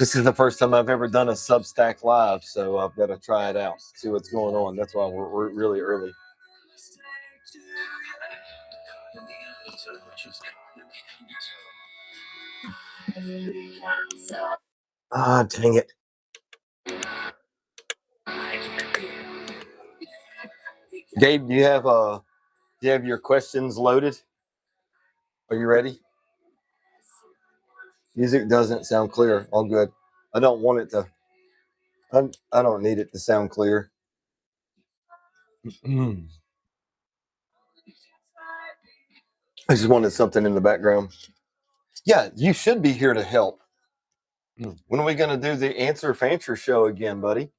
This is the first time I've ever done a Substack live, so I've got to try it out, see what's going on. That's why we're really early. Ah, dang it. Gabe, do you have your questions loaded? Are you ready? Music doesn't sound clear. All good. I don't want it to. I don't need it to sound clear. I just wanted something in the background. Yeah, you should be here to help. When are we going to do the Answer Fancher show again, buddy?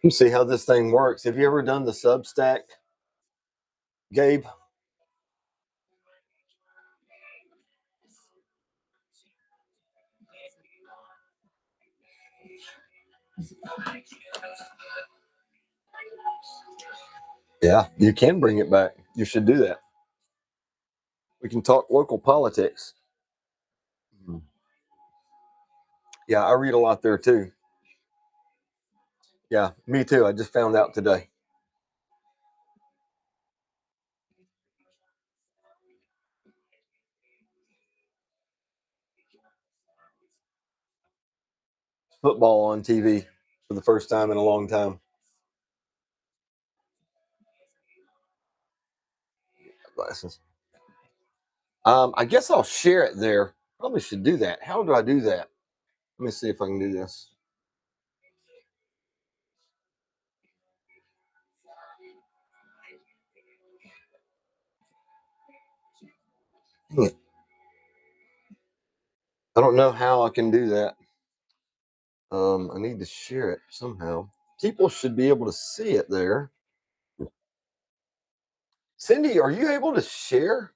Let's see how this thing works. Have you ever done the Substack, Gabe? Yeah, you can bring it back. You should do that. We can talk local politics. Yeah, I read a lot there too. Yeah, me too. I just found out today. Football on TV for the first time in a long time. Glasses. I guess I'll share it there. Probably should do that. How do I do that? Let me see if I can do this. I don't know how I can do that. I need to share it somehow. People should be able to see it there. Cindy, are you able to share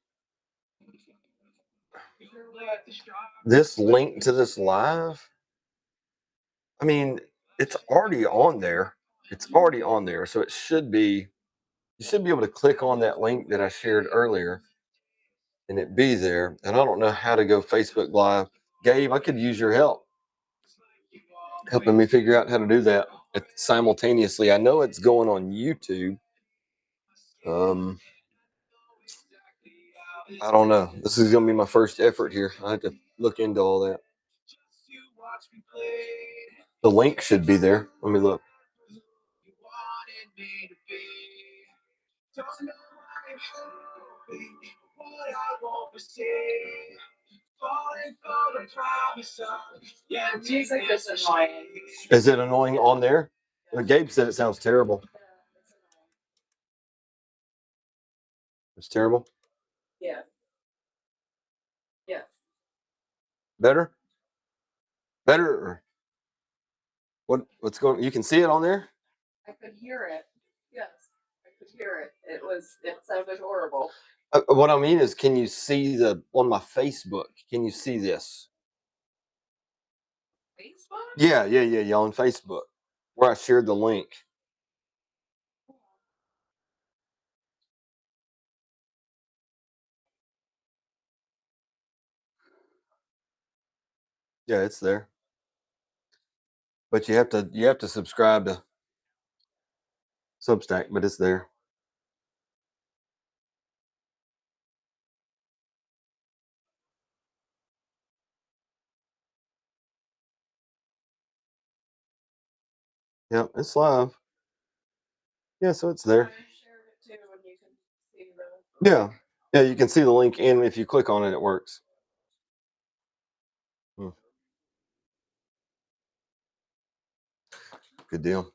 this link to this live? I mean, it's already on there. It's already on there. So it should be, you should be able to click on that link that I shared earlier and it be there. And I don't know how to go Facebook Live. Gabe, I could use your help helping me figure out how to do that simultaneously. I know it's going on YouTube. I don't know. This is going to be my first effort here. I have to look into all that. The link should be there. Let me look. Music is annoying. Is it annoying on there? Gabe said it sounds terrible. It's terrible. Yeah. Yeah. Better? Better? What's going? You can see it on there. I could hear it. Yes, I could hear it. It sounded horrible. What I mean is, can you see on my Facebook? Can you see this? Facebook? Yeah, on Facebook, where I shared the link. Yeah, it's there. But you have to subscribe to Substack, but it's there. Yeah, it's live. Yeah, so it's there. Yeah. Yeah, you can see the link, and if you click on it, it works. Good deal.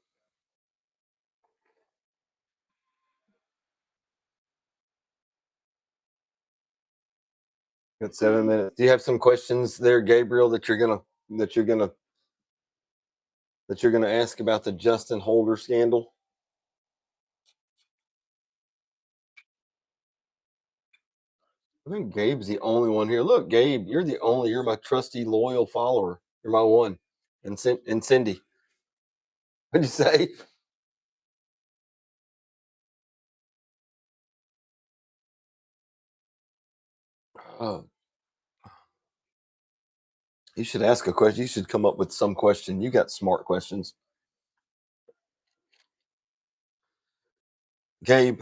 Got 7 minutes. Do you have some questions there, Gabriel, that you're gonna ask about the Justin Holder scandal? I think Gabe's the only one here. Look, Gabe, you're my trusty, loyal follower. You're my one. And Cindy. What'd you say? Oh, you should ask a question. You should come up with some question. You got smart questions. Gabe,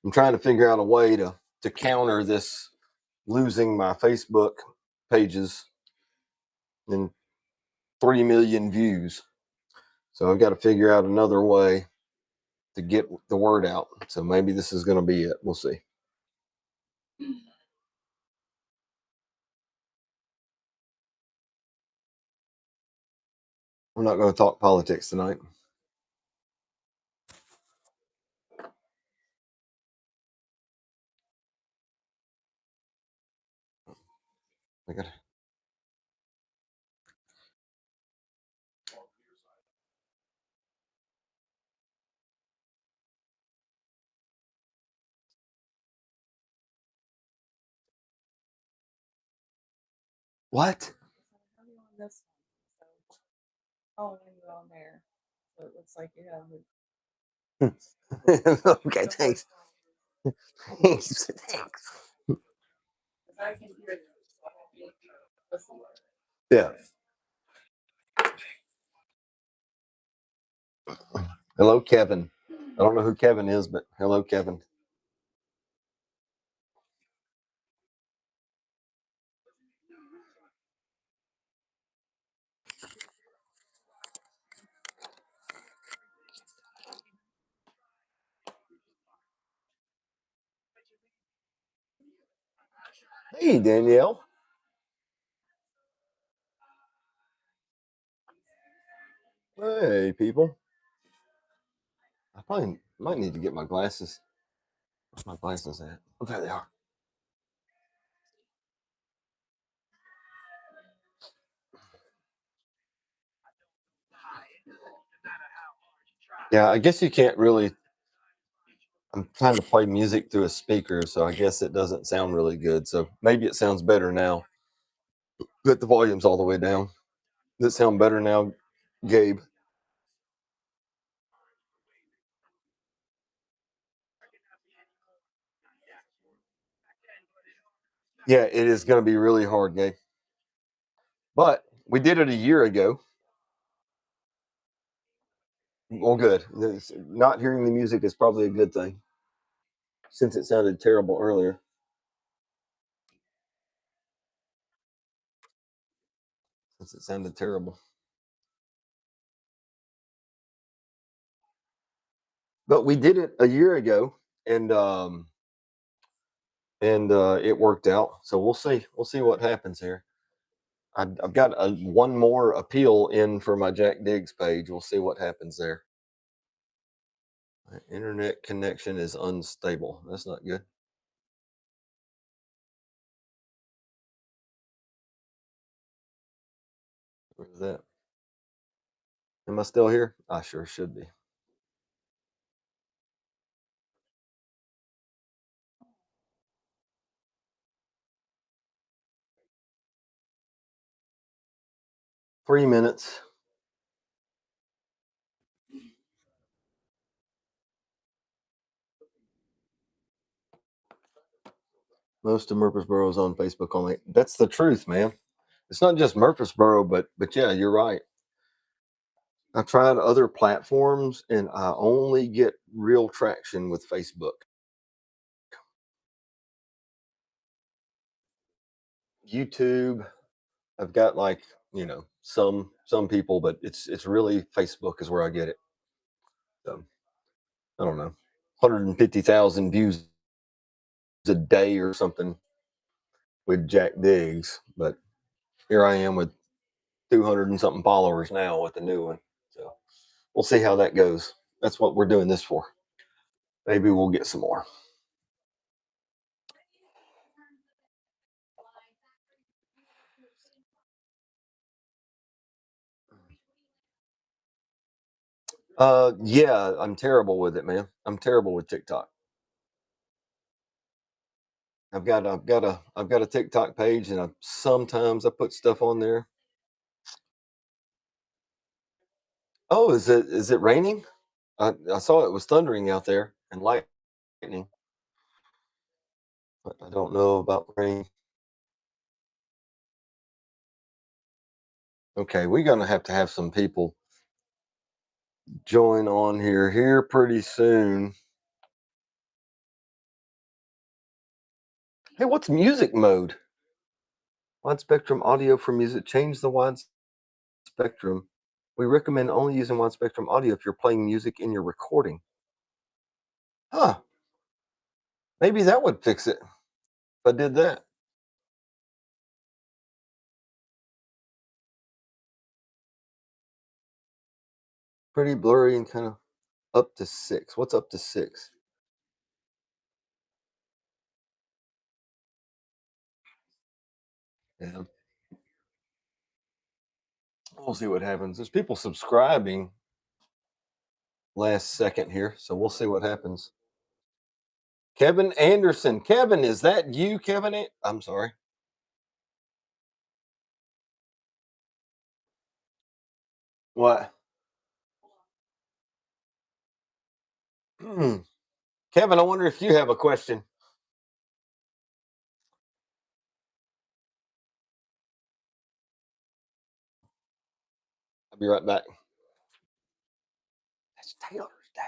I'm trying to figure out a way to counter this losing my Facebook pages and 3 million views. So I've got to figure out another way to get the word out. So maybe this is going to be it. We'll see. We're not going to talk politics tonight. I got what? How do you on this one? So, following you on there. So it looks like you have Okay, thanks. Thanks. Thanks. I can hear you. So I won't be able to listen. Yeah. Hello, Kevin. I don't know who Kevin is, but hello, Kevin. Hey, Danielle. Hey, people. I probably might need to get my glasses. Where's my glasses at? Oh, there they are. Yeah, I guess you can't really. I'm trying to play music through a speaker, so I guess it doesn't sound really good. So maybe it sounds better now. But the volume's all the way down. Does it sound better now, Gabe? Yeah, it is going to be really hard, Gabe. But we did it a year ago. Well, good. Not hearing the music is probably a good thing since it sounded terrible earlier. Since it sounded terrible. But we did it a year ago, and it worked out. So we'll see. We'll see what happens here. I've got one more appeal in for my Jack Diggs page. We'll see what happens there. My internet connection is unstable. That's not good. Where's that? Am I still here? I sure should be. 3 minutes. Most of Murfreesboro is on Facebook only. That's the truth, man. It's not just Murfreesboro, but yeah, you're right. I've tried other platforms, and I only get real traction with Facebook. YouTube, I've got like some people, but it's really Facebook is where I get it. So I don't know, 150,000 views a day or something with Jack Diggs, but here I am with 200 and something followers now with the new one. So we'll see how that goes. That's what we're doing this for. Maybe we'll get some more. Yeah, I'm terrible with it, man. I'm terrible with TikTok. I've got a TikTok page, and sometimes I put stuff on there. Oh, is it raining? I saw it was thundering out there and lightning, but I don't know about rain. Okay, we're gonna have to have some people join on here pretty soon. Hey, what's music mode? Wide spectrum audio for music. Change the wide spectrum. We recommend only using wide spectrum audio if you're playing music in your recording. Huh? Maybe that would fix it if I did that. Pretty blurry and kind of up to six. What's up to six? Yeah, we'll see what happens. There's people subscribing last second here, so we'll see what happens. Kevin Anderson. Kevin, is that you, Kevin? I'm sorry. What? Kevin, I wonder if you have a question. I'll be right back. That's Taylor's dad.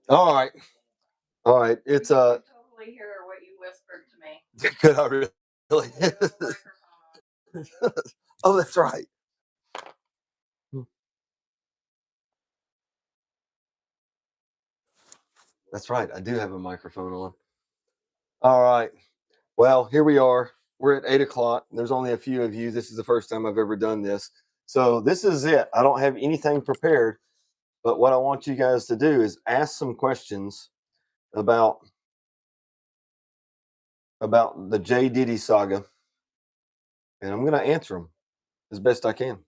All right. All right. It's I could totally hear what you whispered to me. could I really? With the microphone Oh, that's right. That's right. I do have a microphone on. All right. Well, here we are. We're at 8 o'clock. There's only a few of you. This is the first time I've ever done this. So this is it. I don't have anything prepared, but what I want you guys to do is ask some questions about the J Diddy saga, and I'm going to answer them as best I can.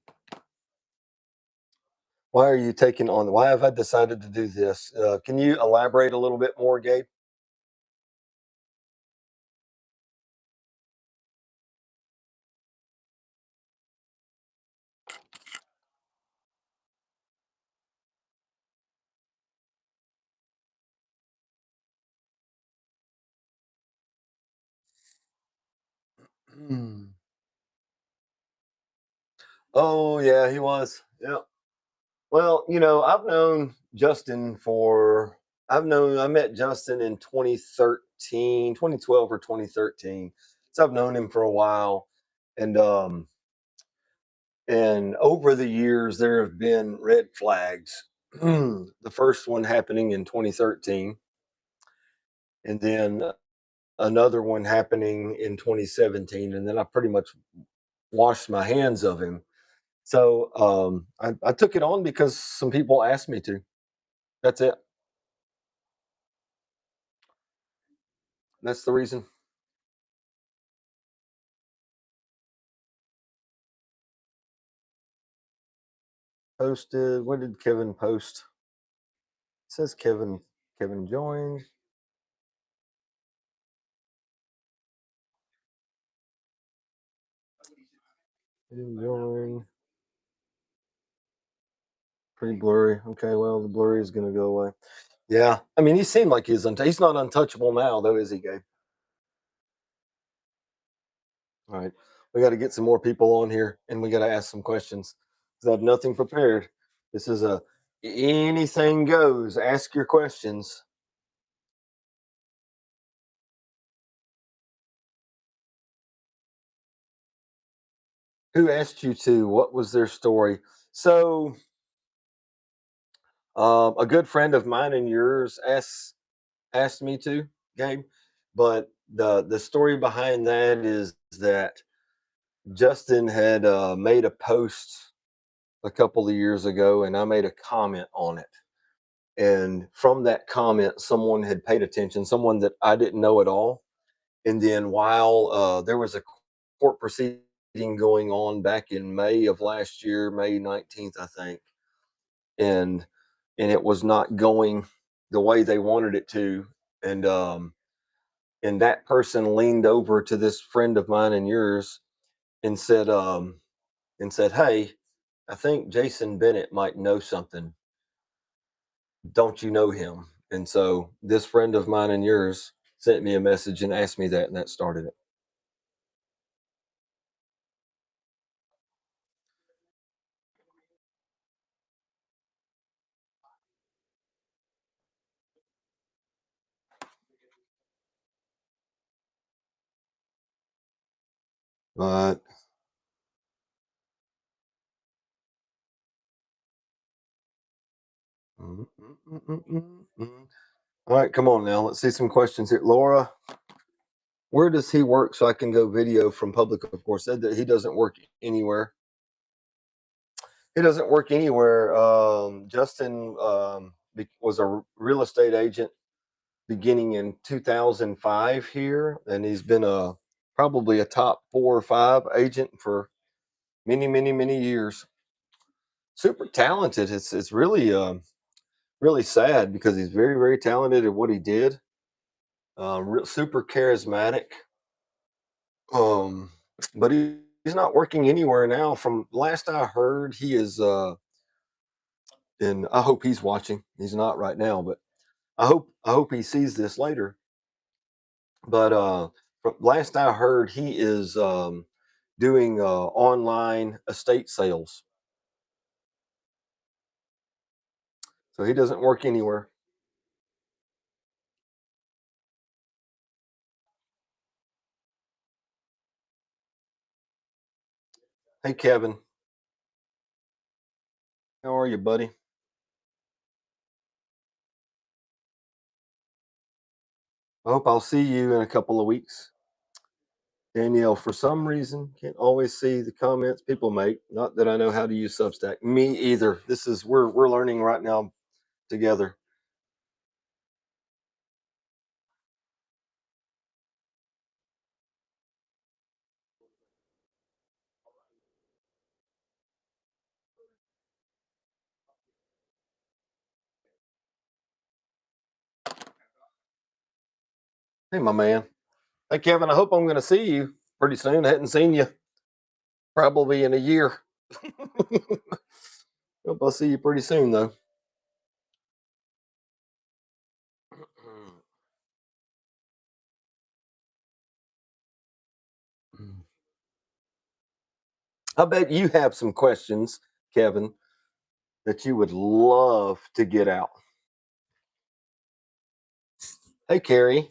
Why are you taking on? Why have I decided to do this? Can you elaborate a little bit more, Gabe? Oh yeah, he was. Yeah. Well, I met Justin in 2013, 2012 or 2013. So I've known him for a while. And over the years there have been red flags. The first one happening in 2013, and then another one happening in 2017, and then I pretty much washed my hands of him. So I took it on because some people asked me to. That's it. That's the reason. Posted. What did Kevin post? It says Kevin joined. Didn't join. Pretty blurry. Okay, well the blurry is gonna go away. Yeah, I mean he seemed like he's not untouchable now though, is he, Gabe? All right, we got to get some more people on here, and we got to ask some questions because I have nothing prepared. This is a anything goes. Ask your questions. Who asked you to? What was their story? So, a good friend of mine and yours asked me to, Gabe. But the story behind that is that Justin had made a post a couple of years ago, and I made a comment on it. And from that comment, someone had paid attention, someone that I didn't know at all. And then while there was a court proceeding going on back in May of last year, May 19th, I think, and it was not going the way they wanted it to, and that person leaned over to this friend of mine and yours and said, "Hey, I think Jason Bennett might know something. Don't you know him?" And so this friend of mine and yours sent me a message and asked me that, and that started it. But mm, mm, mm, mm, mm, mm. All right, come on now. Let's see some questions here. Laura, where does he work so I can go video from public? Of course, said that he doesn't work anywhere. He doesn't work anywhere. Justin was a real estate agent beginning in 2005 here, and he's been probably a top 4 or 5 agent for many, many, many years. Super talented. It's really really sad because he's very, very talented at what he did. Super charismatic. Um, but he's not working anywhere now. From last I heard, he is. And I hope he's watching. He's not right now, but I hope he sees this later. But from last I heard, he is doing online estate sales, so he doesn't work anywhere. Hey, Kevin, how are you, buddy? I hope I'll see you in a couple of weeks. Danielle, for some reason, can't always see the comments people make. Not that I know how to use Substack. Me either. This is we're learning right now together. Hey, my man. Hey, Kevin. I hope I'm going to see you pretty soon. I hadn't seen you probably in a year. Hope I'll see you pretty soon, though. I bet you have some questions, Kevin, that you would love to get out. Hey, Carrie.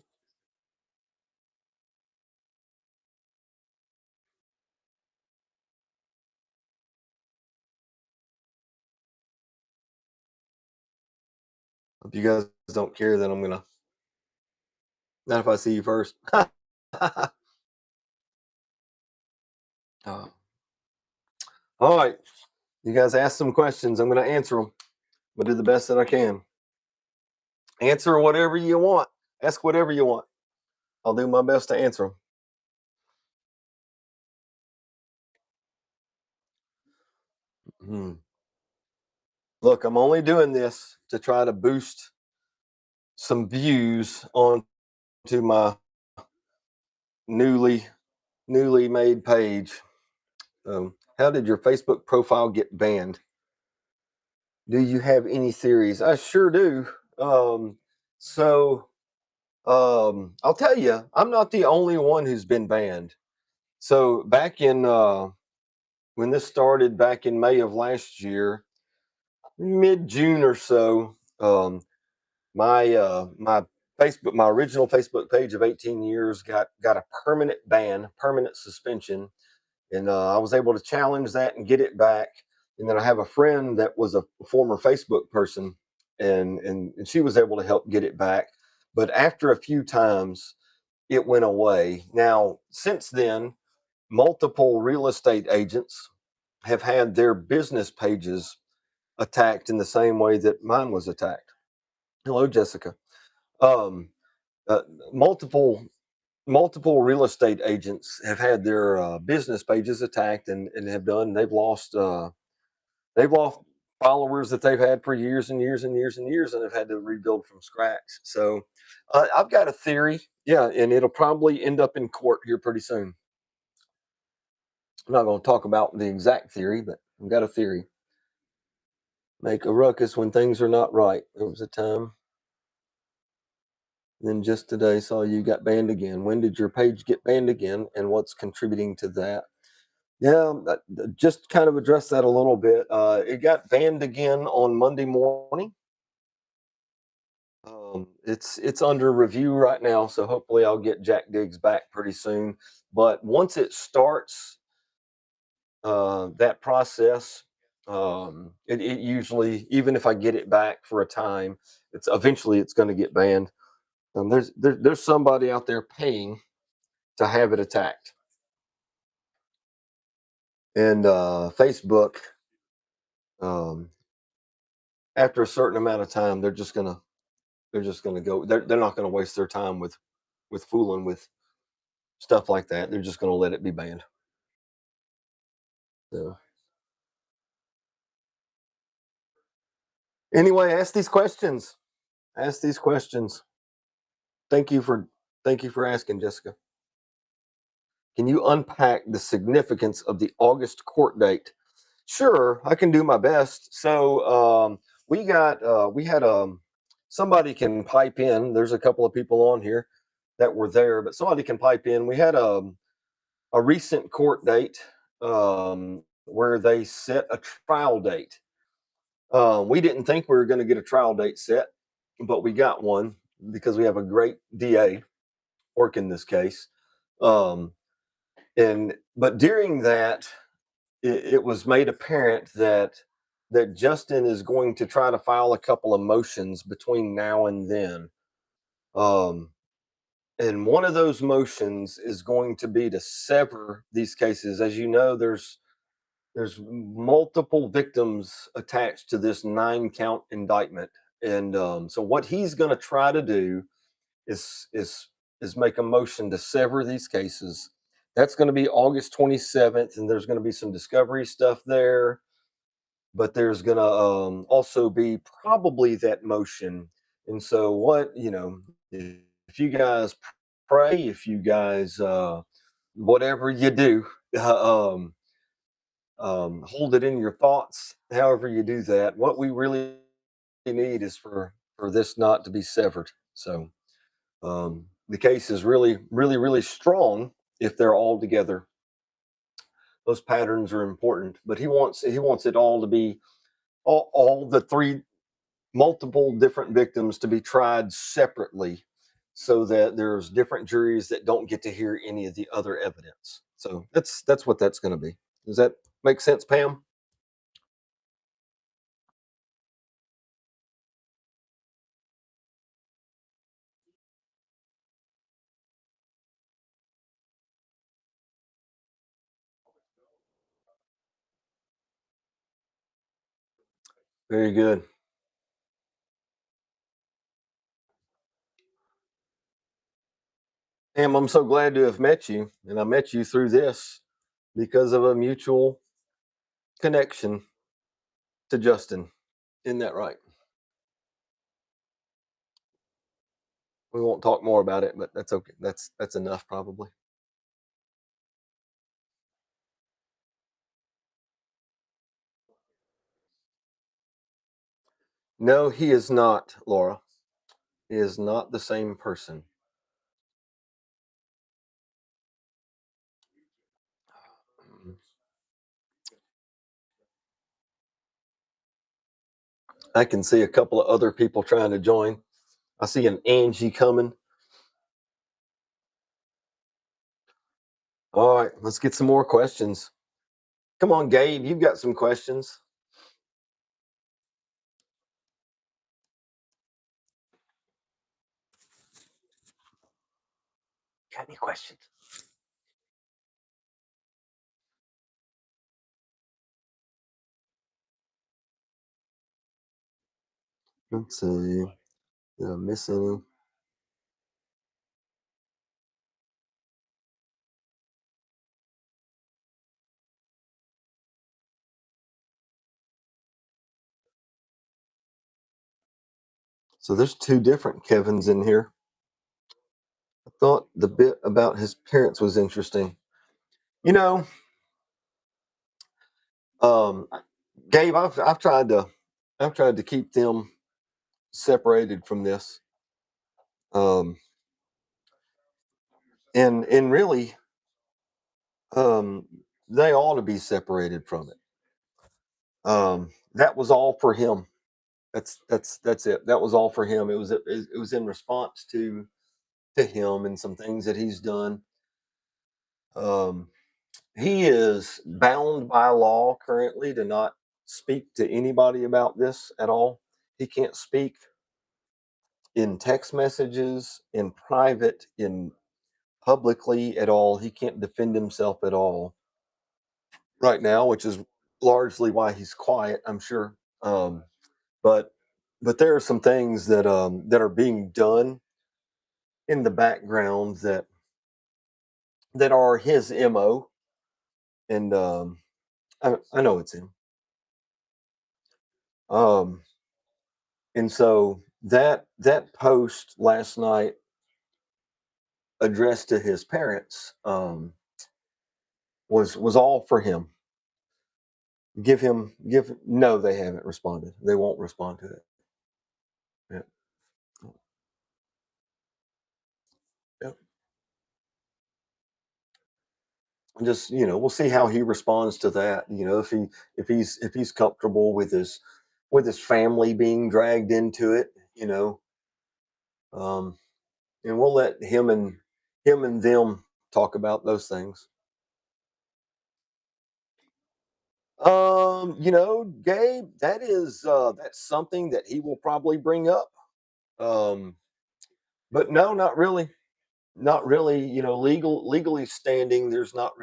If you guys don't care, then I'm gonna. Not if I see you first. Uh, all right, you guys ask some questions. I'm gonna answer them. But do the best that I can. Answer whatever you want. Ask whatever you want. I'll do my best to answer them. Look, I'm only doing this to try to boost some views onto my newly newly made page. How did your Facebook profile get banned? Do you have any theories? I sure do. So I'll tell you, I'm not the only one who's been banned. So back in when this started back in May of last year, mid June or so, my Facebook, my original Facebook page of 18 years got a permanent ban, permanent suspension, and I was able to challenge that and get it back. And then I have a friend that was a former Facebook person, and she was able to help get it back. But after a few times, it went away. Now, since then, multiple real estate agents have had their business pages attacked in the same way that mine was attacked. Hello, Jessica. Um, uh, multiple multiple real estate agents have had their business pages attacked and have done. They've lost followers that they've had for years and years and years and years, and have had to rebuild from scratch. So I've got a theory, yeah, and it'll probably end up in court here pretty soon. I'm not going to talk about the exact theory, but I've got a theory. Make a ruckus when things are not right. There was a time. Then just today saw you got banned again. When did your page get banned again, and what's contributing to that? Yeah, just kind of address that a little bit. It got banned again on Monday morning. It's under review right now, so hopefully I'll get Jack Diggs back pretty soon. But once it starts that process, it usually, even if I get it back for a time, it's eventually it's going to get banned. There's somebody out there paying to have it attacked, and Facebook, um, after a certain amount of time, they're just gonna go. They're not gonna waste their time with fooling with stuff like that. They're just gonna let it be banned. So anyway, ask these questions. Ask these questions. Thank you for thank you for asking, Jessica. Can you unpack the significance of the August court date? Sure, I can do my best. So we had somebody can pipe in. There's a couple of people on here that were there, but somebody can pipe in. We had a recent court date where they set a trial date. We didn't think we were going to get a trial date set, but we got one because we have a great DA working this case. Um, and but during that, it was made apparent that Justin is going to try to file a couple of motions between now and then. Um, and one of those motions is going to be to sever these cases. As you know, there's multiple victims attached to this 9 count indictment, and so what he's going to try to do is is is make a motion to sever these cases. That's going to be August 27th, and there's going to be some discovery stuff there, but there's going to also be probably that motion. And so what, if you guys pray, if you guys whatever you do, um, hold it in your thoughts. However you do that, what we really need is for this not to be severed. So the case is really, really, really strong if they're all together. Those patterns are important, but he wants it all to be all the three multiple different victims to be tried separately, so that there's different juries that don't get to hear any of the other evidence. So that's what that's going to be. Does that make sense, Pam? Very good. Pam, I'm so glad to have met you, and I met you through this because of a mutual connection to Justin. Isn't that right? We won't talk more about it, but that's okay. That's enough probably. No, he is not, Laura. He is not the same person. I can see a couple of other people trying to join. I see an Angie coming. All right, let's get some more questions. Come on, Gabe, you've got some questions. Got any questions? Let's see. Did I miss any? So there's two different Kevins in here. I thought the bit about his parents was interesting. You know, um, Gabe, I've tried to keep them separated from this, um, and really, um, they ought to be separated from it. That was all for him. That's it. That was all for him. It was in response to him and some things that he's done. Um, he is bound by law currently to not speak to anybody about this at all. He can't speak in text messages, in private, in publicly at all. He can't defend himself at all right now, which is largely why he's quiet, I'm sure. But but there are some things that are being done in the background that are his mo, and I know it's him. Um, and so that post last night addressed to his parents was all for him. Give no, they haven't responded. They won't respond to it. Yeah, yeah. Just we'll see how he responds to that. If he's comfortable with his family being dragged into it. Um, and we'll let him and them talk about those things. Gabe, that's something that he will probably bring up. Um, but no, not really. Not really, legally standing, there's not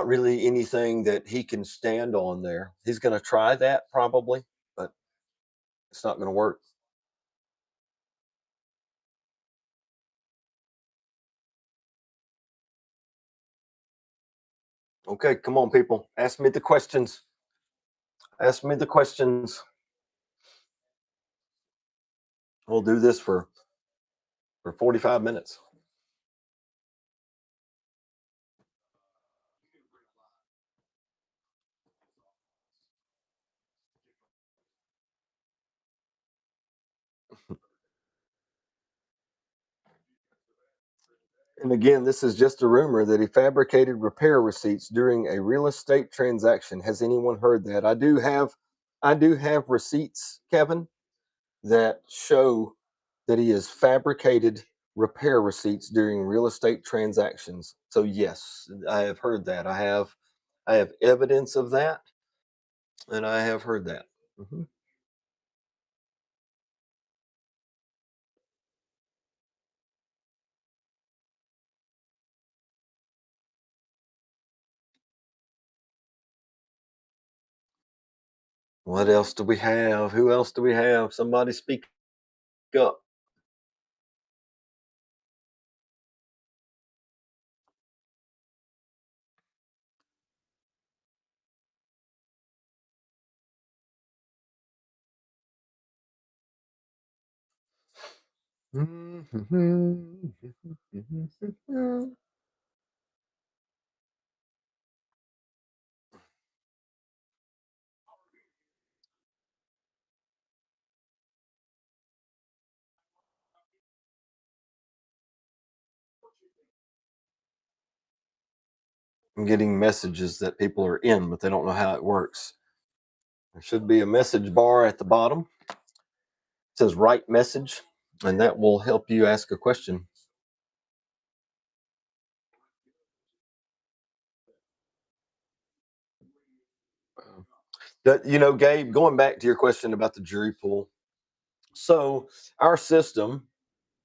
really anything that he can stand on there. He's gonna try that probably, but it's not gonna work. Okay, come on, people. Ask me the questions. Ask me the questions. We'll do this for 45 minutes. And again, this is just a rumor that he fabricated repair receipts during a real estate transaction. Has anyone heard that? I do have receipts, Kevin, that show that he has fabricated repair receipts during real estate transactions. So yes, I have heard that. I have evidence of that, and I have heard that. Mhm. What else do we have? Who else do we have? Somebody speak up. I'm getting messages that people are in, but they don't know how it works. There should be a message bar at the bottom. It says write message, and that will help you ask a question. Gabe, going back to your question about the jury pool. So our system,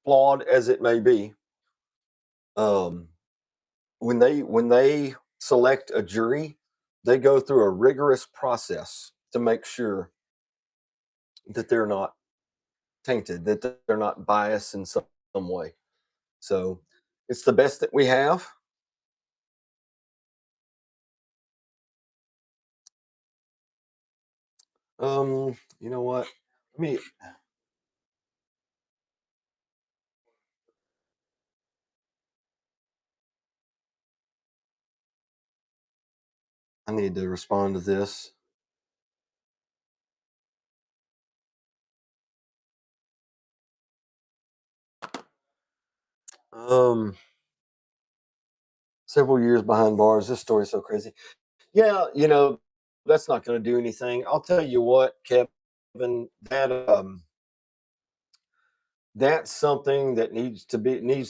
flawed as it may be, um, when they select a jury, they go through a rigorous process to make sure that they're not tainted, that they're not biased in some way. So it's the best that we have. You know what? I mean, I need to respond to this. Um, Several years behind bars. This story's so crazy. Yeah, that's not going to do anything. I'll tell you what, Kevin, that's something that needs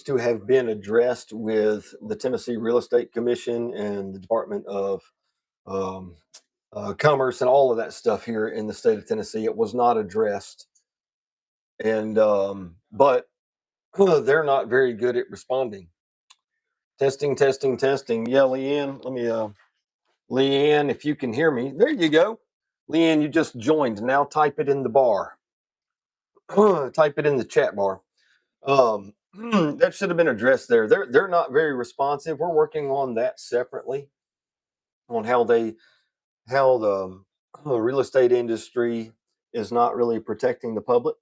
to have been addressed with the Tennessee Real Estate Commission and the Department of um, Commerce and all of that stuff here in the state of Tennessee. It was not addressed, and but they're not very good at responding. Testing, testing, testing. Yeah, Leanne, Leanne, if you can hear me, there you go. Leanne, you just joined. Now type it in the bar. Type it in the chat bar. That should have been addressed there. They're not very responsive. We're working on that separately on how the real estate industry is not really protecting the public.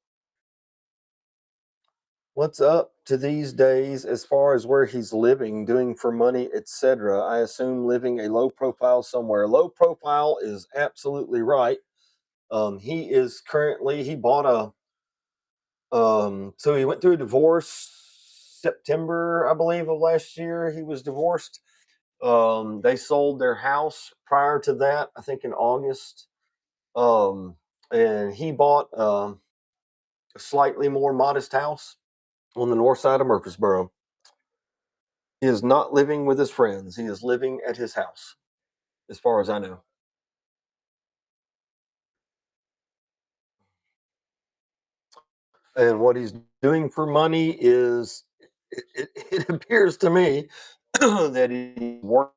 What's up to these days as far as where he's living, doing for money, etc.? I assume living a low profile somewhere. Low profile is absolutely right. He bought so he went through a divorce September, I believe, of last year. He was divorced. They sold their house prior to that, I think in August. Um, and he bought a slightly more modest house on the north side of Murfreesboro. He is not living with his friends. He is living at his house, as far as I know. And what he's doing for money is, it appears to me that he's working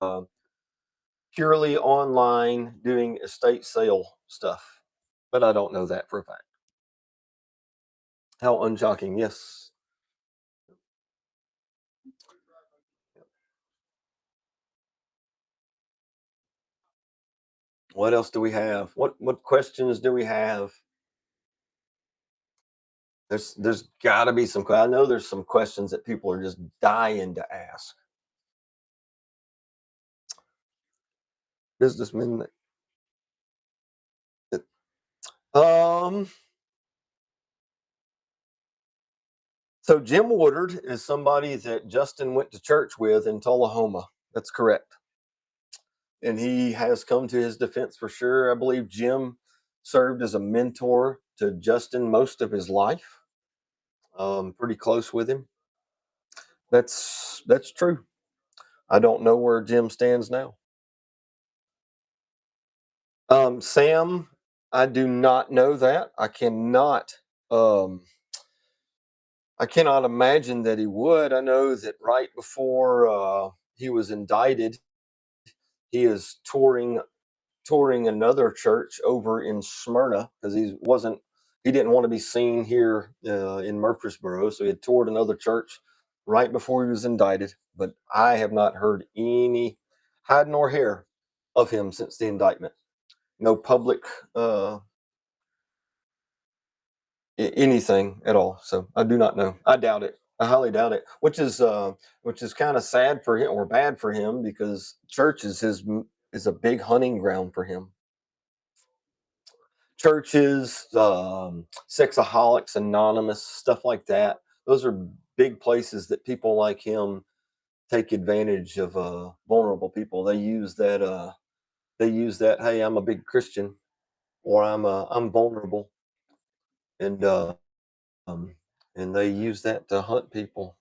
uh, purely online doing estate sale stuff. But I don't know that for a fact. How unshocking. Yes. What else do we have? What questions do we have? There's got to be some. I know there's some questions that people are just dying to ask. Businessmen. Um. So Jim Woodard is somebody that Justin went to church with in Tullahoma. That's correct, and he has come to his defense for sure. I believe Jim served as a mentor to Justin most of his life. Pretty close with him. That's true. I don't know where Jim stands now. Sam, I do not know that. Um, I cannot imagine that he would. I know that right before he was indicted, he is touring another church over in Smyrna because he didn't want to be seen here in Murfreesboro, so he had toured another church right before he was indicted. But I have not heard any hide nor hair of him since the indictment. No public uh, anything at all. So I do not know. I doubt it. I highly doubt it. Which is kind of sad for him or bad for him because church is a big hunting ground for him. Churches, Sexaholics Anonymous, stuff like that. Those are big places that people like him take advantage of vulnerable people. They use that. Hey, I'm a big Christian, or I'm vulnerable, and um, and they use that to hunt people.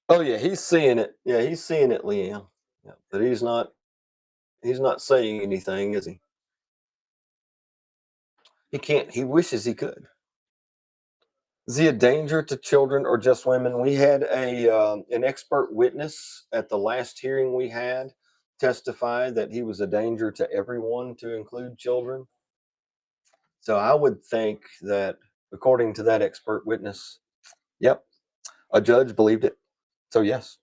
Oh yeah, he's seeing it. Yeah, he's seeing it, Leanne. Yeah, but he's not saying anything, is he? He can't. He wishes he could. Is he a danger to children or just women? We had an expert witness at the last hearing we had testify that he was a danger to everyone, to include children. So I would think that, according to that expert witness, yep, a judge believed it. So yes,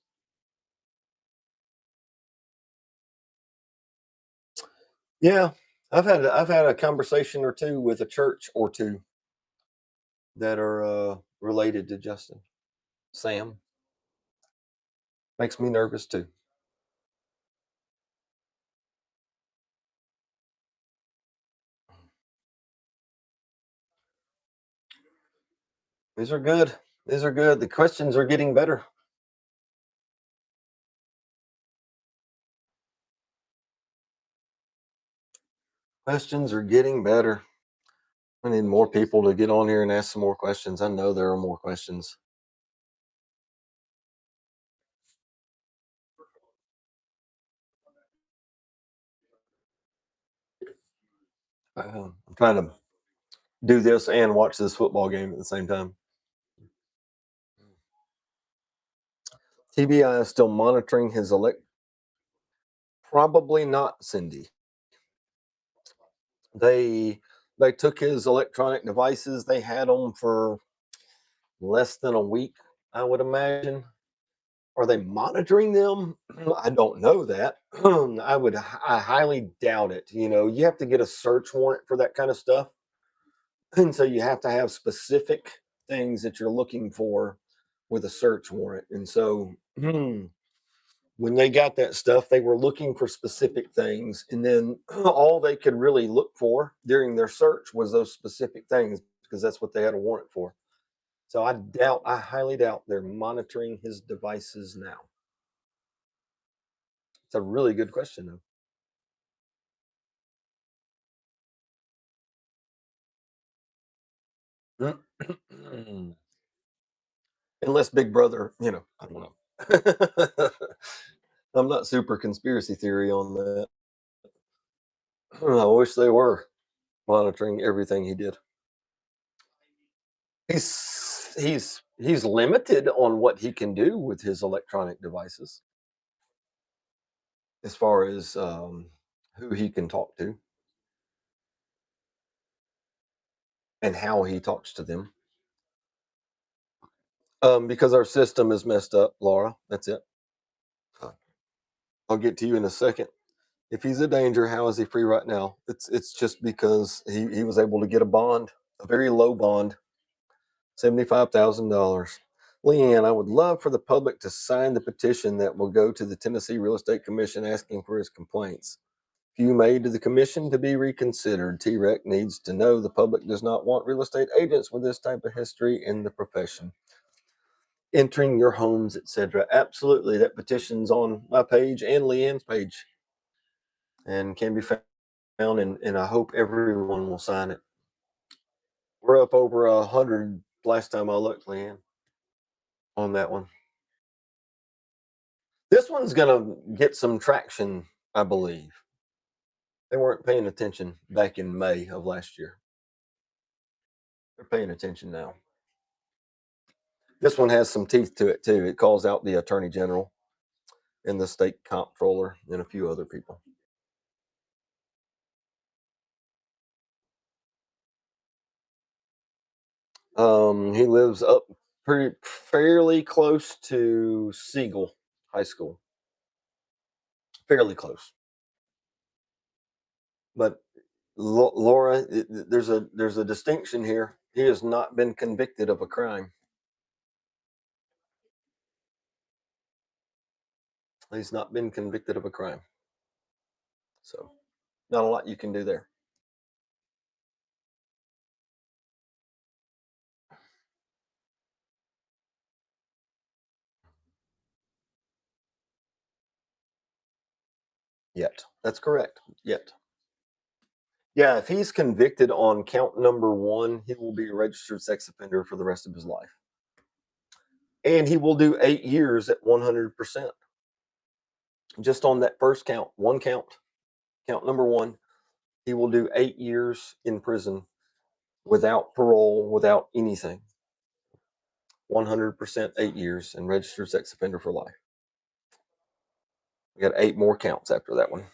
yeah. I've had a conversation or two with a church or two that are related to Justin. Sam makes me nervous too. These are good. These are good. The questions are getting better. Questions are getting better. I need more people to get on here and ask some more questions. I know there are more questions. I'm trying to do this and watch this football game at the same time. TBI is still monitoring his elect. Probably not, Cindy. They they took his electronic devices. They had them for less than a week, I would imagine. Are they monitoring them? I don't know that. I highly doubt it. You have to get a search warrant for that kind of stuff. And so you have to have specific things that you're looking for with a search warrant. And so when they got that stuff, they were looking for specific things. And then all they could really look for during their search was those specific things because that's what they had a warrant for. So I highly doubt they're monitoring his devices now. It's a really good question, though. Unless Big Brother, I don't know. I'm not super conspiracy theory on that. I wish they were monitoring everything he did. He's limited on what he can do with his electronic devices as far as who he can talk to and how he talks to them. Because our system is messed up, Laura. That's it. Uh, I'll get to you in a second. If he's a danger, how is he free right now? It's just because he was able to get a bond, a very low bond, $75,000. Leanne, I would love for the public to sign the petition that will go to the Tennessee Real Estate Commission asking for his complaints. Few made to the commission to be reconsidered. T-Rec needs to know the public does not want real estate agents with this type of history in the profession. Entering your homes, etc. Absolutely, that petition's on my page and Leanne's page, and can be found. And I hope everyone will sign it. We're up over 100 last time I looked, Leanne, on that one. This one's going to get some traction, I believe. They weren't paying attention back in May of last year. They're paying attention now. This one has some teeth to it too. It calls out the attorney general and the state comptroller and a few other people. He lives up pretty fairly close to Siegel High School. Fairly close, but Laura, there's a distinction here. He has not been convicted of a crime. He's not been convicted of a crime, so not a lot you can do there yet. That's correct. Yet. Yeah, if he's convicted on count number one, he will be a registered sex offender for the rest of his life. And he will do 8 years at 100%. Just on that first count, one count number one, he will do 8 years in prison without parole, without anything. 100% 8 years and registered sex offender for life. We got 8 more counts after that one.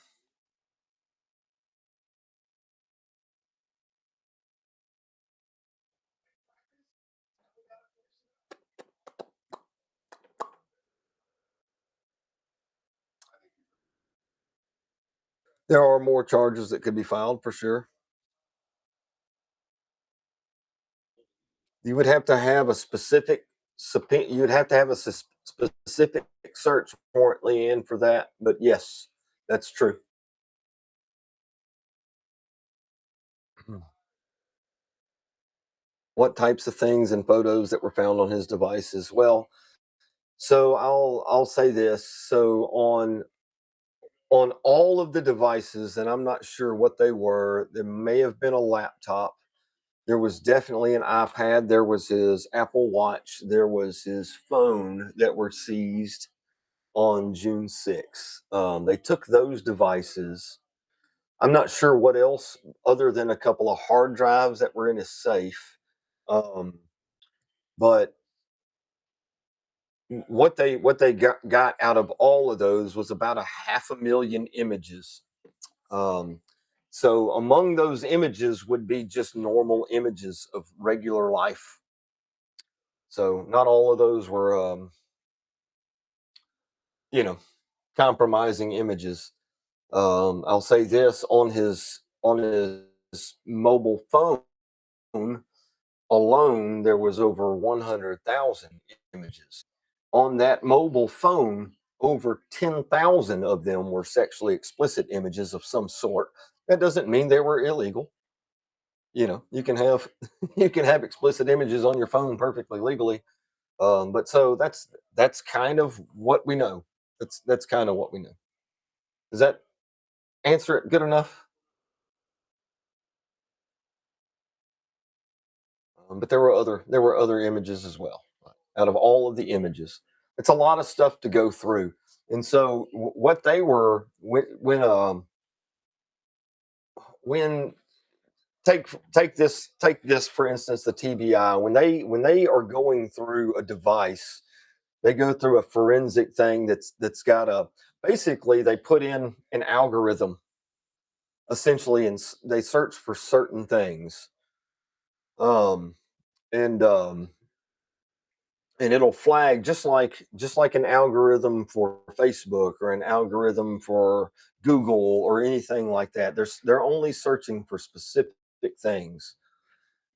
There are more charges that could be filed for sure. You would have to have a specific you'd have to have a specific search warrant in for that. But yes, that's true. Mhm. What types of things and photos that were found on his devices? Well, so I'll say this. So on all of the devices, and I'm not sure what they were, there may have been a laptop. There was definitely an iPad. There was his Apple Watch. There was his phone that were seized on June 6th. They took those devices. I'm not sure what else other than a couple of hard drives that were in his safe. Um, but what they got out of all of those was about a half a million images. Um, so among those images would be just normal images of regular life. So not all of those were, you know, compromising images. I'll say this on his mobile phone alone, there was over 100,000 images. On that mobile phone, over 10,000 of them were sexually explicit images of some sort. That doesn't mean they were illegal. You can have you can have explicit images on your phone perfectly legally. But so that's kind of what we know. That's kind of what we know. Does that answer it good enough? But there were other images as well. Out of all of the images, it's a lot of stuff to go through. And so what they were when take this for instance, the TBI, when they are going through a device, they go through a forensic thing that's got a basically they put in an algorithm essentially, and they search for certain things. Um and um and it'll flag just like an algorithm for Facebook or an algorithm for Google or anything like that. They're only searching for specific things,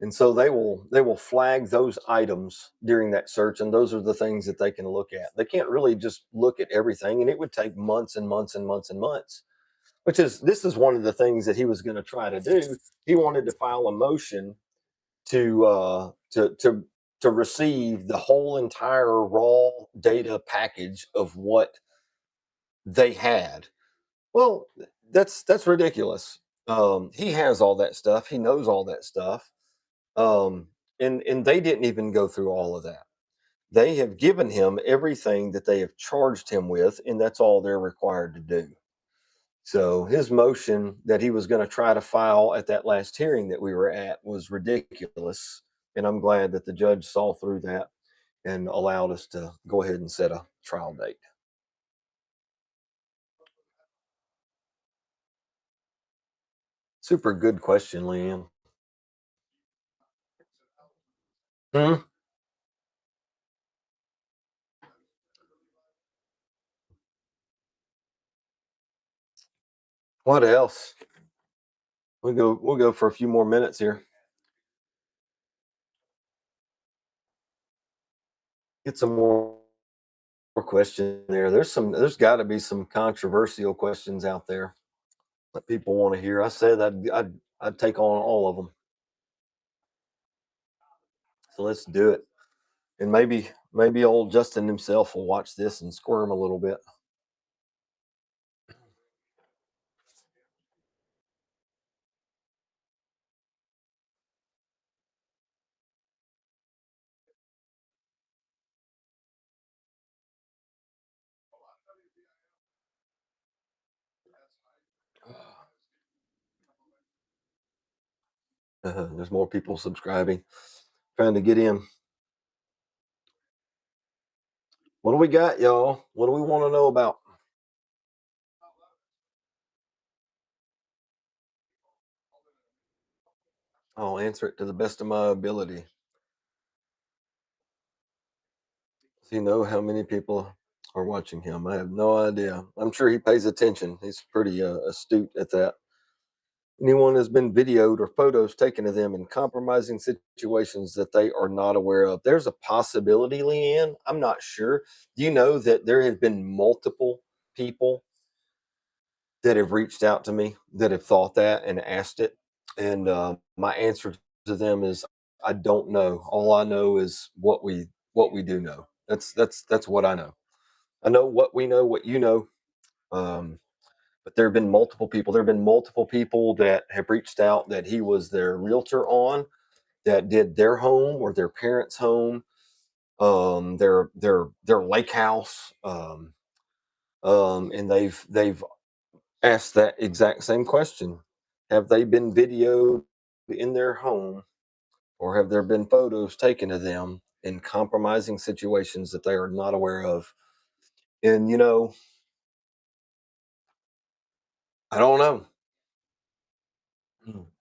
and so they will flag those items during that search, and those are the things that they can look at. They can't really just look at everything, and it would take months and months and months and months. Which is this is one of the things that he was going to try to do. He wanted to file a motion to uh, to to to receive the whole entire raw data package of what they had. Well, that's ridiculous. He has all that stuff. He knows all that stuff. Um, and they didn't even go through all of that. They have given him everything that they have charged him with, and that's all they're required to do. So his motion that he was going to try to file at that last hearing that we were at was ridiculous. And I'm glad that the judge saw through that and allowed us to go ahead and set a trial date. Super good question, Leanne. Hmm? What else? We'll go for a few more minutes here. Get some more question there. There's got to be some controversial questions out there that people want to hear. I said I'd take on all of them. So let's do it. And maybe old Justin himself will watch this and squirm a little bit. There's more people subscribing, trying to get in. What do we got, y'all? What do we want to know about? I'll answer it to the best of my ability. So you know how many people. are watching him. I have no idea. I'm sure he pays attention. He's pretty astute at that. Anyone has been videoed or photos taken of them in compromising situations that they are not aware of. There's a possibility, Leanne. I'm not sure. Do you know that there have been multiple people that have reached out to me that have thought that and asked it? And my answer to them is, I don't know. All I know is what we do know. That's what I know. I know what we know, what you know. Um, but there have been multiple people. There have been multiple people that have reached out that he was their realtor on, that did their home or their parents' home, their lake house, and they've asked that exact same question: Have they been videoed in their home, or have there been photos taken of them in compromising situations that they are not aware of? And I don't know.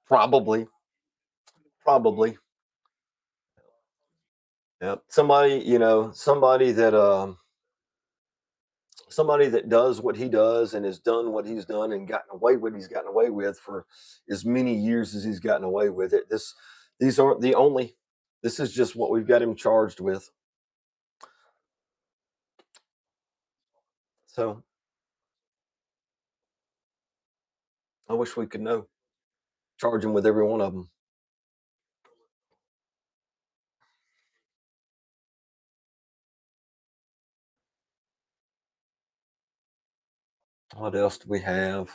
Probably, probably. Yeah, somebody that does what he does and has done what he's done and gotten away with he's gotten away with for as many years as he's gotten away with it. These aren't the only. This is just what we've got him charged with. So I wish we could know. Charge him with every one of them. What else do we have?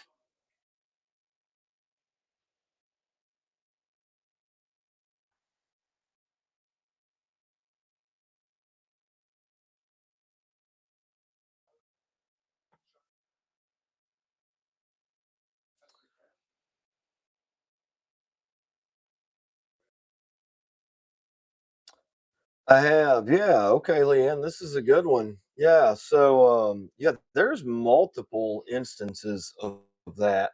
I have, yeah. Okay, Leanne, this is a good one. Yeah, so yeah, there's multiple instances of that.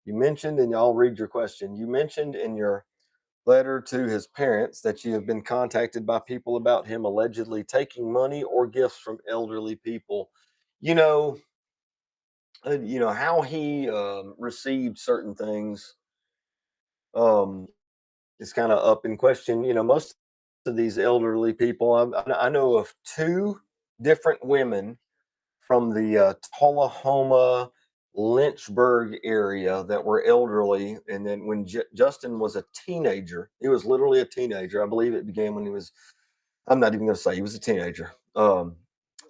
You mentioned, and I'll read your question. You mentioned in your letter to his parents that you have been contacted by people about him allegedly taking money or gifts from elderly people. You know, how he received certain things um, is kind of up in question. Most of these elderly people, I know of two different women from the Tullahoma, Lynchburg area that were elderly. And then when Justin was a teenager, he was literally a teenager. I believe it began when he was, I'm not even going to say he was a teenager.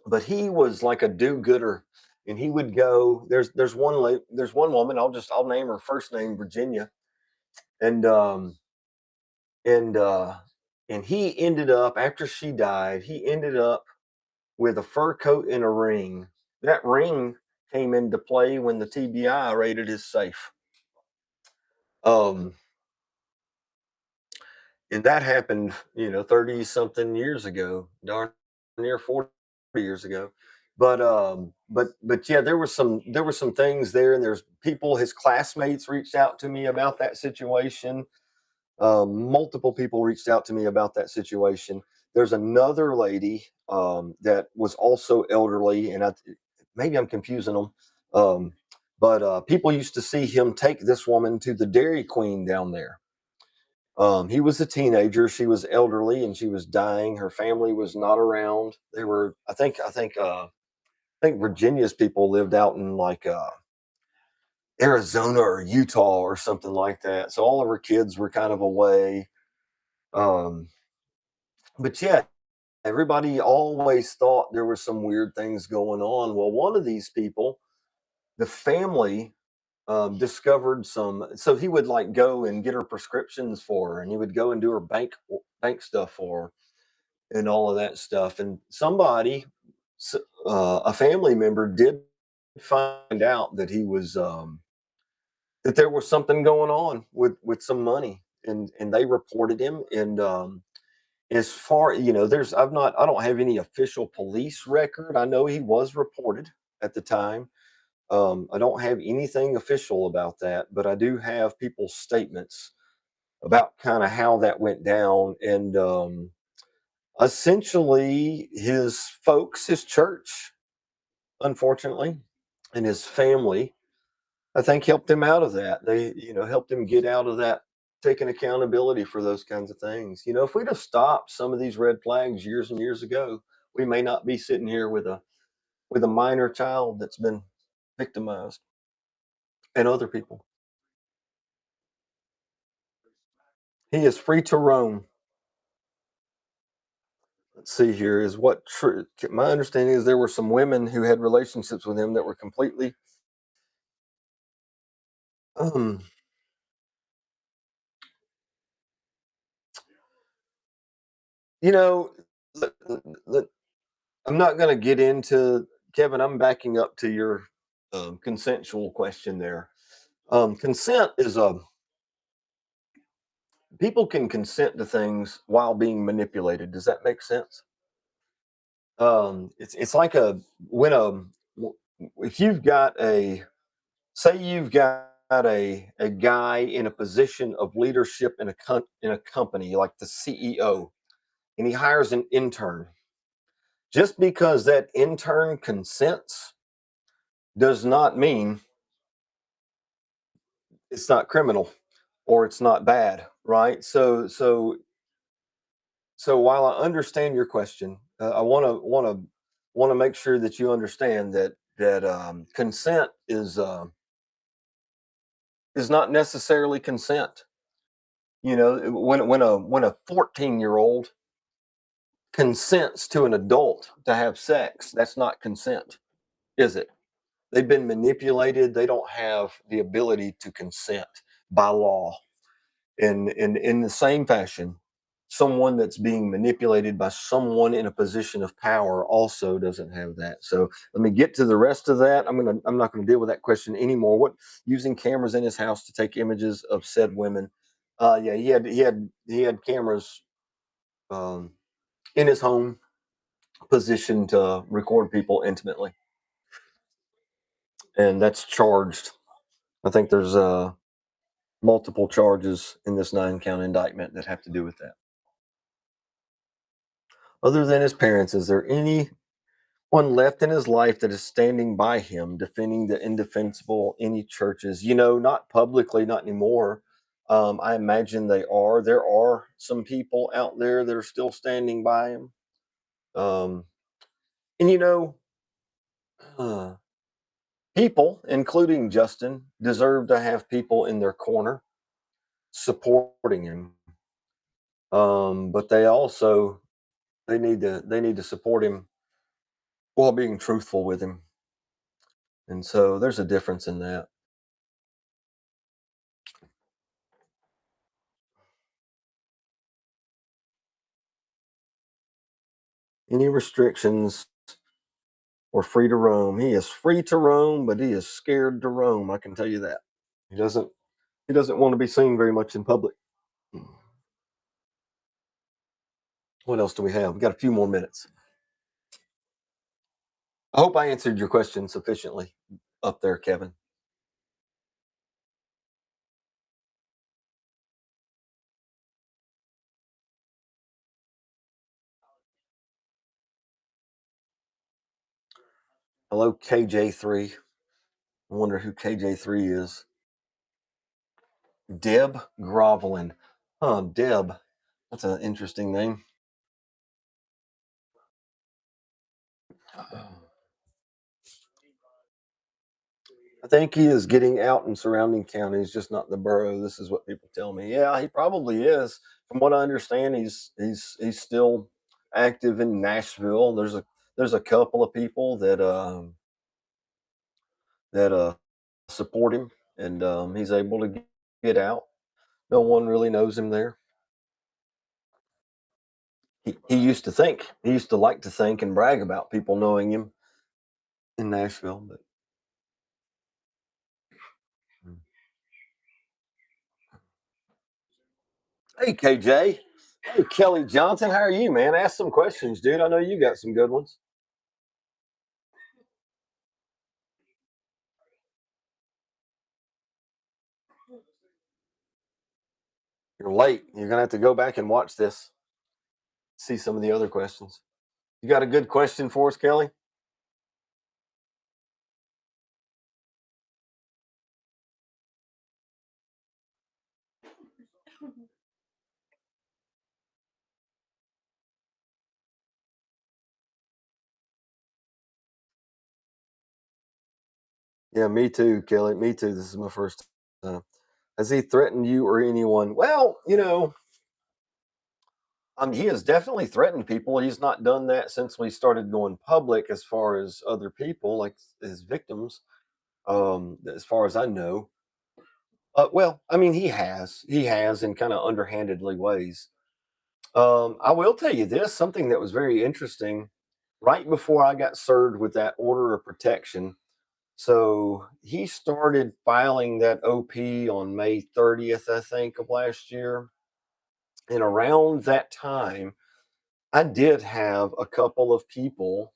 But he was like a do-gooder, and he would go. There's one woman. I'll name her first name, Virginia, and and uh, and he ended up, after she died. He ended up with a fur coat and a ring. That ring came into play when the TBI raided his safe. Um, and that happened, 30 something years ago, darn near 40 years ago. But yeah, there were some things there, and there's people, his classmates reached out to me about that situation. Multiple people reached out to me about that situation. There's another lady that was also elderly, and maybe I'm confusing them. But people used to see him take this woman to the Dairy Queen down there. He was a teenager. She was elderly, and she was dying. Her family was not around. They were, I think Virginia's people lived out in like Arizona or Utah or something like that. So all of her kids were kind of away. Um, but yeah, everybody always thought there were some weird things going on. Well, one of these people, the family discovered some. So he would like go and get her prescriptions for her, and he would go and do her bank stuff for her, and all of that stuff. And a family member, did find out that that there was something going on with some money, and they reported him. And as far, I don't have any official police record. I know he was reported at the time. I don't have anything official about that, but I do have people's statements about kind of how that went down. And essentially, his folks, his church, unfortunately, and his family, I think, helped him out of that. They, helped him get out of that, taking accountability for those kinds of things. If we'd have stopped some of these red flags years and years ago, we may not be sitting here with a minor child that's been victimized and other people. He is free to roam. Let's see here is what true. My understanding is there were some women who had relationships with him that were completely, um, you know, let- let- I'm not going to get into Kevin. I'm backing up to your consensual question there. Consent is a people can consent to things while being manipulated. Does that make sense? It's like a when a if you've got a say you've got a guy in a position of leadership in a company like the CEO, and he hires an intern. Just because that intern consents does not mean it's not criminal or it's not bad, right? So while I understand your question, I want to make sure that you understand that consent is not necessarily consent. When a 14-year-old consents to an adult to have sex, that's not consent, is it? They've been manipulated. They don't have the ability to consent by law. And in the same fashion, someone that's being manipulated by someone in a position of power also doesn't have that. So let me get to the rest of that. I'm not gonna deal with that question anymore. What using cameras in his house to take images of said women? Yeah, he had cameras um, in his home positioned to record people intimately, and that's charged. I think there's multiple charges in this 9 count indictment that have to do with that. Other than his parents, is there anyone left in his life that is standing by him, defending the indefensible? Any churches? Not publicly, not anymore. I imagine they are. There are some people out there that are still standing by him. Um, and uh, people, including Justin, deserve to have people in their corner supporting him. But they need to support him while being truthful with him. And so there's a difference in that. Any restrictions or free to roam? He is free to roam, but he is scared to roam. I can tell you that. He doesn't. He doesn't want to be seen very much in public. What else do we have? We got a few more minutes. I hope I answered your question sufficiently up there, Kevin. Hello, KJ3. I wonder who KJ3 is. Deb Grovelin. Huh, Deb. That's an interesting name. I think he is getting out in surrounding counties, just not the borough. This is what people tell me. Yeah, he probably is. From what I understand, he's still active in Nashville. There's a couple of people that support him, and he's able to get out. No one really knows him there. He used to think he used to like to think and brag about people knowing him in Nashville, but mm. Hey, KJ. Hey, Kelly Johnson. How are you, man? Ask some questions, dude. I know you got some good ones. You're late. You're gonna have to go back and watch this. See some of the other questions. You got a good question for us, Kelly? Yeah, me too, Kelly. Me too. This is my first time. Has he threatened you or anyone? Well, he has definitely threatened people. He's not done that since we started going public, as far as other people, like his victims. As far as I know. Well, I mean, he has in kind of underhandedly ways. I will tell you this, something that was very interesting. Right before I got served with that order of protection, so he started filing that OP on May 30th, I think, of last year. And around that time, I did have a couple of people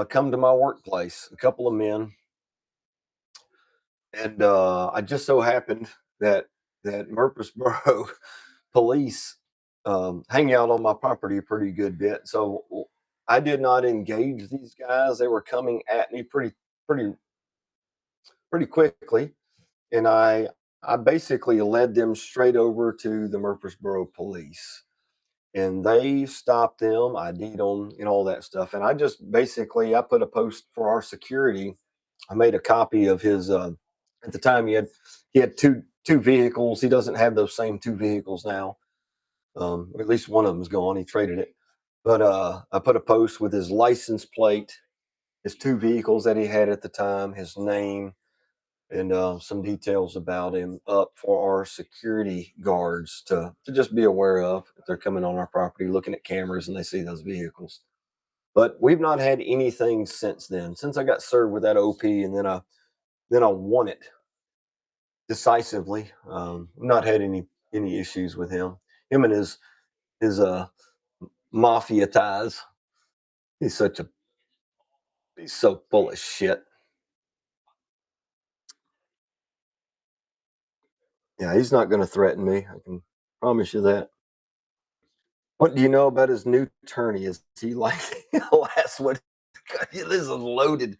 come to my workplace, a couple of men, and I just so happened that Murfreesboro police hang out on my property a pretty good bit. So I did not engage these guys. They were coming at me pretty, pretty quickly, and I basically led them straight over to the Murfreesboro police, and they stopped them. I would them and all that stuff, and I just basically I put a post for our security. I made a copy of his. At the time, he had two vehicles. He doesn't have those same two vehicles now. At least one of them's gone. He traded it. But I put a post with his license plate, his two vehicles that he had at the time, his name, and some details about him up for our security guards to just be aware of if they're coming on our property, looking at cameras, and they see those vehicles. But we've not had anything since then. Since I got served with that OP, and then I won it decisively. Not had any issues with him. Him and his mafia ties. He's such a he's so full of shit. Yeah, he's not going to threaten me. I can promise you that. What do you know about his new attorney? Is he like last one? This is loaded.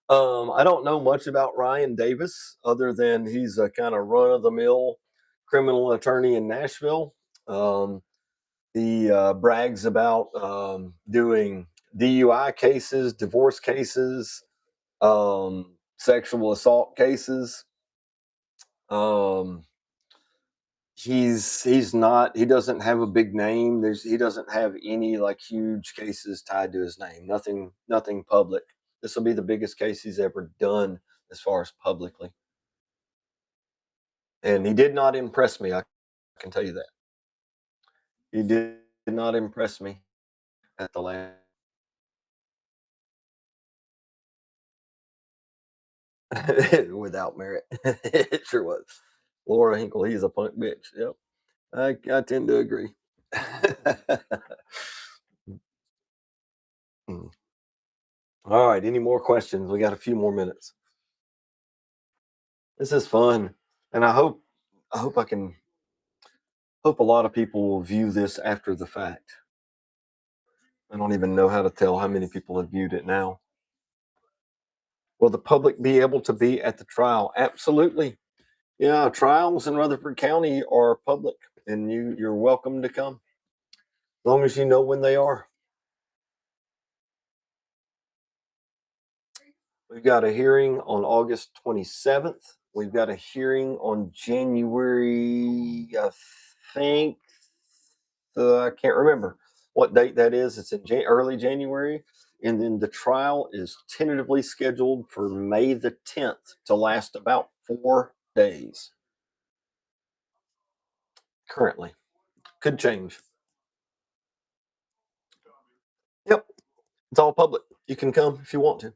I don't know much about Ryan Davis other than he's a kind of run of the mill criminal attorney in Nashville. Um, he brags about doing DUI cases, divorce cases, sexual assault cases. Um, he's not he doesn't have a big name. He doesn't have any like huge cases tied to his name. Nothing public. This will be the biggest case he's ever done as far as publicly. And he did not impress me. I can tell you that. He did not impress me at the last. Without merit. It sure was. Laura Hinkle, he's a punk bitch. Yep. I tend to agree. Mm. All right. Any more questions? We got a few more minutes. This is fun, and I hope I can hope a lot of people will view this after the fact. I don't even know how to tell how many people have viewed it now. Will the public be able to be at the trial? Absolutely. Yeah, trials in Rutherford County are public, and you're welcome to come as long as you know when they are. We've got a hearing on August 27th. We've got a hearing on January, I think. I can't remember what date that is. It's in early January. And then the trial is tentatively scheduled for May the 10th to last about 4 days currently. Could change. Yep. It's all public. You can come if you want to.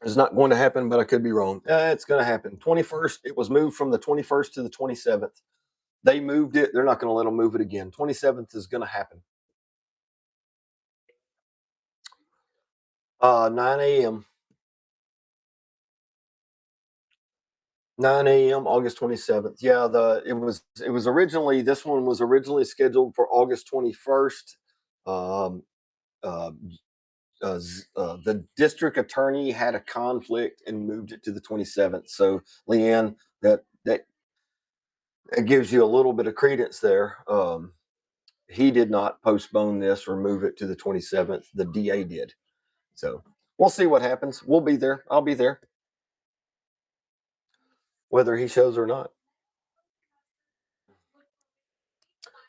It's not going to happen, but I could be wrong. It's going to happen. 21st, it was moved from the 21st to the 27th. They moved it. They're not going to let them move it again. 27th is going to happen. 9 a.m. 9 a.m. August 27th. Yeah, the it was originally this one was originally scheduled for August 21st. Um, uh, the district attorney had a conflict and moved it to the 27th. So, Leanne, that gives you a little bit of credence there. He did not postpone this or move it to the 27th. The DA did. So we'll see what happens. We'll be there. I'll be there, whether he shows or not.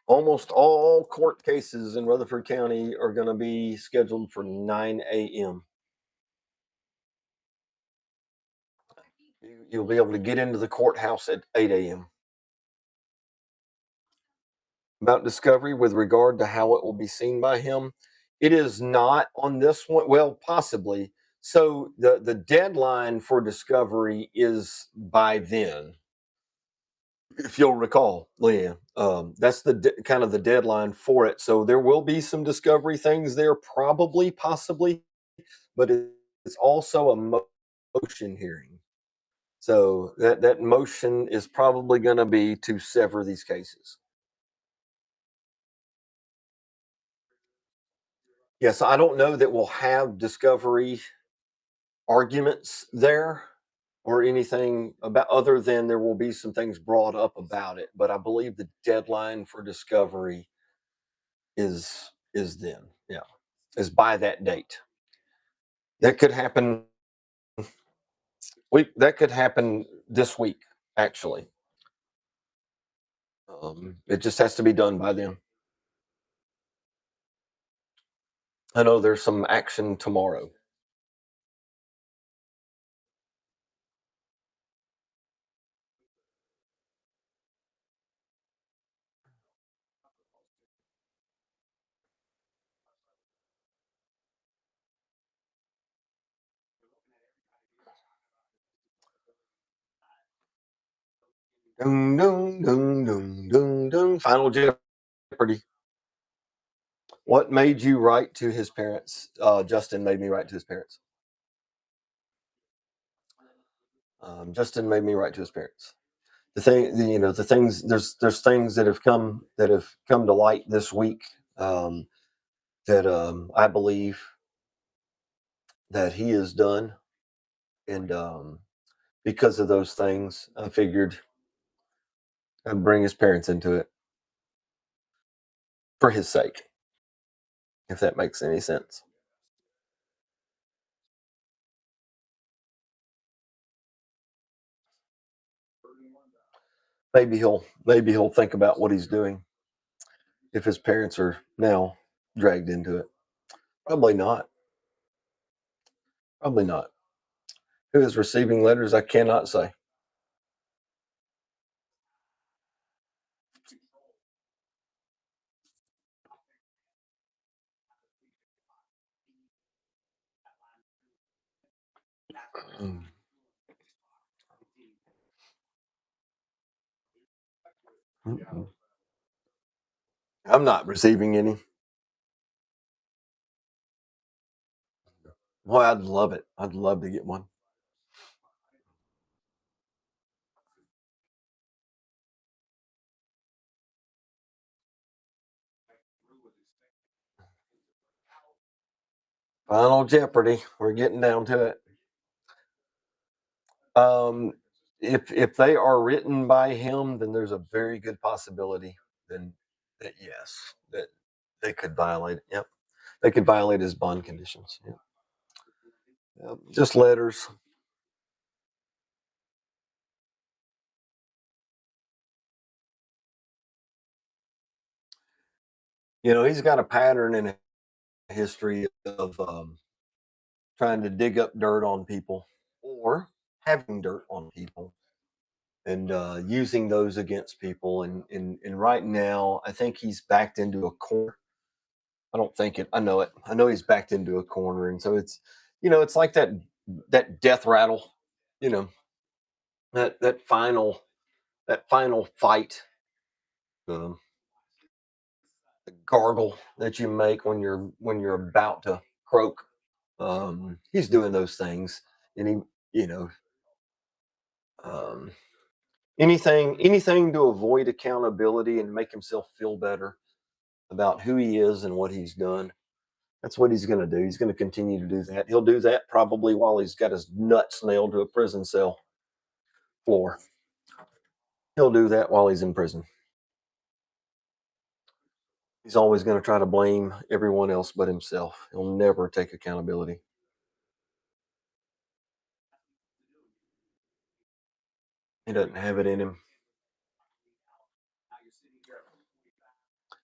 Almost all court cases in Rutherford County are going to be scheduled for 9 a.m. You'll be able to get into the courthouse at 8 a.m. About discovery with regard to how it will be seen by him, it is not on this one. Well, possibly. So the deadline for discovery is by then, if you'll recall, Leanne. That's the kind of the deadline for it. So there will be some discovery things there, probably, possibly, but it's also a motion hearing. So that motion is probably going to be to sever these cases. Yes, I don't know that we'll have discovery arguments there or anything about, other than there will be some things brought up about it. But I believe the deadline for discovery is then, yeah, is by that date. That could happen. That could happen this week, actually. It just has to be done by then. I know there's some action tomorrow. Dun, dun, dun, dun, dun, dun. Final Jeopardy. What made you write to his parents? Justin made me write to his parents. Justin made me write to his parents. The things. There's things that have come to light this week, um, that I believe that he has done, and because of those things, I figured I'd bring his parents into it for his sake, if that makes any sense. Maybe he'll think about what he's doing if his parents are now dragged into it. Probably not. Probably not. Who is receiving letters? I cannot say. Mm. Mm-mm. I'm not receiving any. Well, I'd love it. I'd love to get one. Final Jeopardy. We're getting down to it. Um, if they are written by him, then there's a very good possibility then that yes, that they could violate. Yep, they could violate his bond conditions. Yep. Yep. Just letters. He's got a pattern in a history of trying to dig up dirt on people or having dirt on people and using those against people. And right now, I think he's backed into a corner. I don't think it. I know it. I know he's backed into a corner, and so it's like that death rattle. You know that final fight, um, the gargle that you make when you're about to croak. He's doing those things, and you know, um, anything to avoid accountability and make himself feel better about who he is and what he's done. That's what he's going to do. He's going to continue to do that. He'll do that probably while he's got his nuts nailed to a prison cell floor. He'll do that while he's in prison. He's always going to try to blame everyone else but himself. He'll never take accountability. He doesn't have it in him.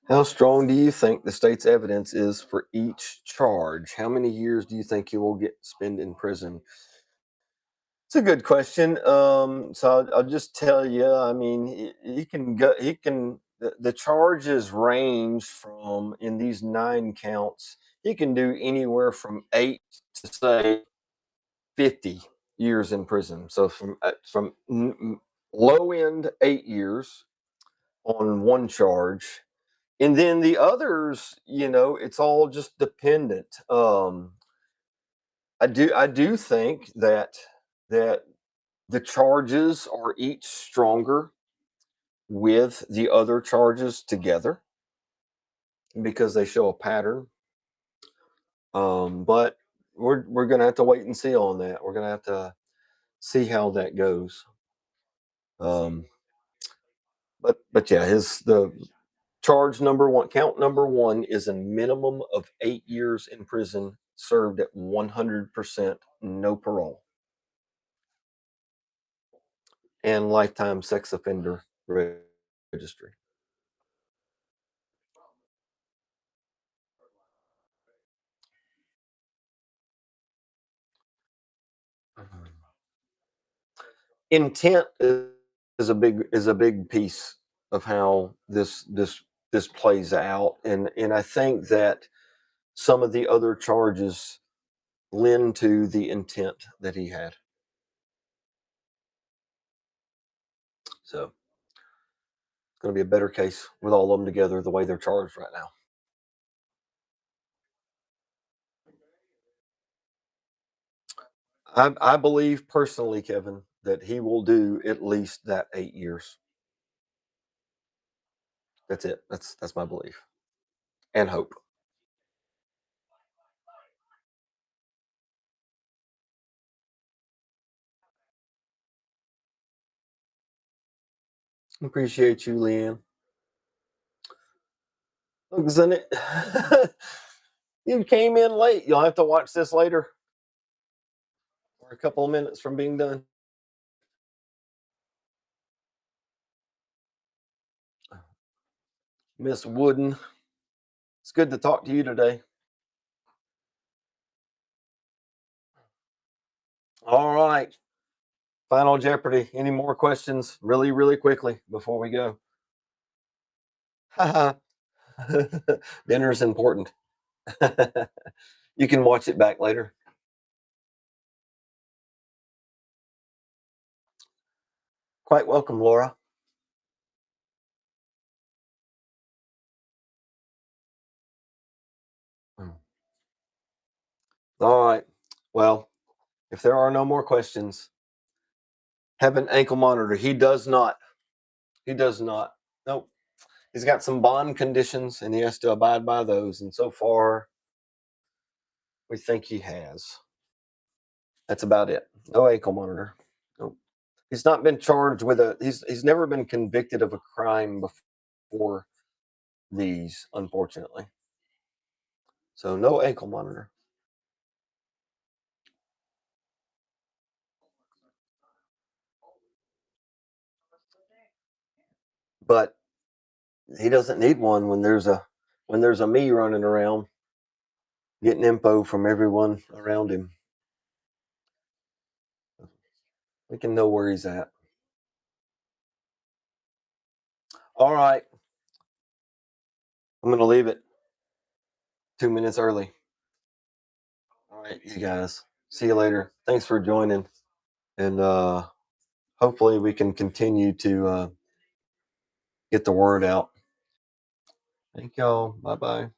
How strong do you think the state's evidence is for each charge? How many years do you think he will get spend in prison? It's a good question. So I'll just tell you. I mean, he can go. He can. The charges range from in these 9 counts. He can do anywhere from 8 to say 50 years in prison. So from low end 8 years on one charge, and then the others, it's all just dependent. I do think that the charges are each stronger with the other charges together because they show a pattern. But we're gonna have to wait and see on that. We're gonna have to see how that goes. Um, but yeah, his the charge number one, count number one, is a minimum of 8 years in prison, served at 100%, no parole, and lifetime sex offender registry. Intent is a big piece of how this plays out, and I think that some of the other charges lend to the intent that he had. So it's going to be a better case with all of them together the way they're charged right now. I believe personally, Kevin, that he will do at least that 8 years. That's it. That's my belief and hope. Appreciate you, Leanne. Look, isn't it? You came in late. You'll have to watch this later. We're a couple of minutes from being done. Miss Wooden, it's good to talk to you today. All right. Final Jeopardy. Any more questions? Really, really quickly before we go. Dinner's important. You can watch it back later. Quite welcome, Laura. Mm. All right. Well, if there are no more questions, have an ankle monitor. He does not. He does not. Nope. He's got some bond conditions and he has to abide by those. And so far, we think he has. That's about it. No ankle monitor. Nope. He's not been charged with he's never been convicted of a crime before these, unfortunately. So no ankle monitor. But he doesn't need one when there's a me running around getting info from everyone around him. We can know where he's at. All right. I'm gonna leave it 2 minutes early. All right, you guys. See you later. Thanks for joining. And hopefully we can continue to get the word out. Thank y'all. Bye bye.